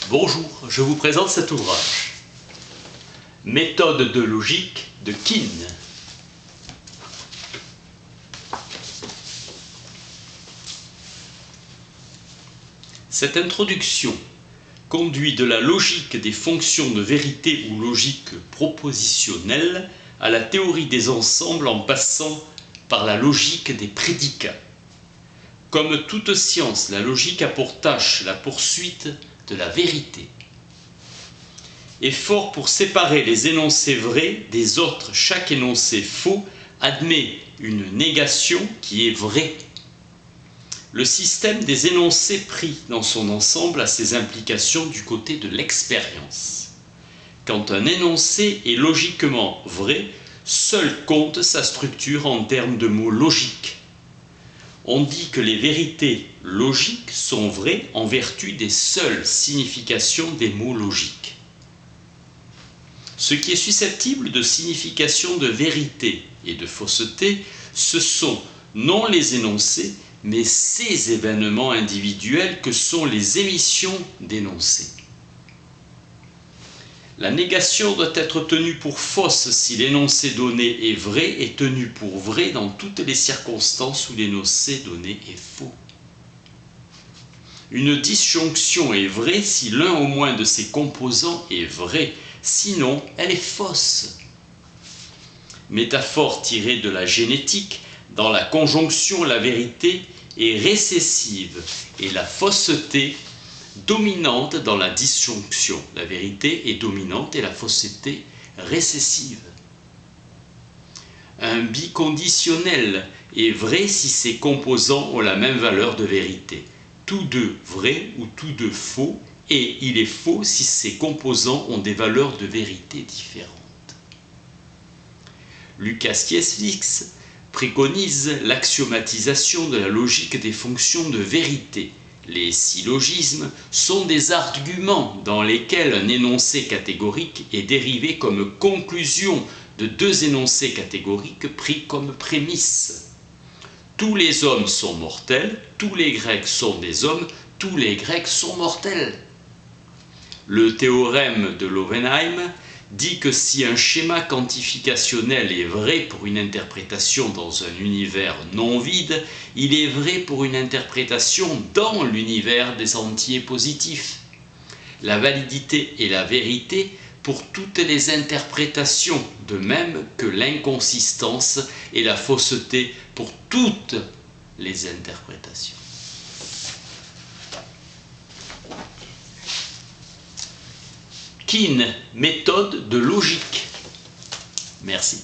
Bonjour, je vous présente cet ouvrage. Méthode de logique de Kuhn. Cette introduction conduit de la logique des fonctions de vérité ou logique propositionnelle à la théorie des ensembles en passant par la logique des prédicats. Comme toute science, la logique a pour tâche la poursuite de la vérité. Effort pour séparer les énoncés vrais des autres, chaque énoncé faux admet une négation qui est vraie. Le système des énoncés pris dans son ensemble a ses implications du côté de l'expérience. Quand un énoncé est logiquement vrai, seul compte sa structure en termes de mots logiques. On dit que les vérités logiques sont vraies en vertu des seules significations des mots logiques. Ce qui est susceptible de signification de vérité et de fausseté, ce sont non les énoncés, mais ces événements individuels que sont les émissions d'énoncés. La négation doit être tenue pour fausse si l'énoncé donné est vrai et tenue pour vrai dans toutes les circonstances où l'énoncé donné est faux. Une disjonction est vraie si l'un au moins de ses composants est vrai, sinon elle est fausse. Métaphore tirée de la génétique, dans la conjonction la vérité est récessive et la fausseté dominante dans la disjonction. La vérité est dominante et la fausseté récessive. Un biconditionnel est vrai si ses composants ont la même valeur de vérité. Tous deux vrais ou tous deux faux, et il est faux si ses composants ont des valeurs de vérité différentes. Łukasz préconise l'axiomatisation de la logique des fonctions de vérité. Les syllogismes sont des arguments dans lesquels un énoncé catégorique est dérivé comme conclusion de deux énoncés catégoriques pris comme prémisse. Tous les hommes sont mortels, tous les Grecs sont des hommes, tous les Grecs sont mortels. Le théorème de Löwenheim dit que si un schéma quantificationnel est vrai pour une interprétation dans un univers non vide, il est vrai pour une interprétation dans l'univers des entiers positifs. La validité et la vérité pour toutes les interprétations, de même que l'inconsistance et la fausseté pour toutes les interprétations. Kuhn, méthode de logique. Merci.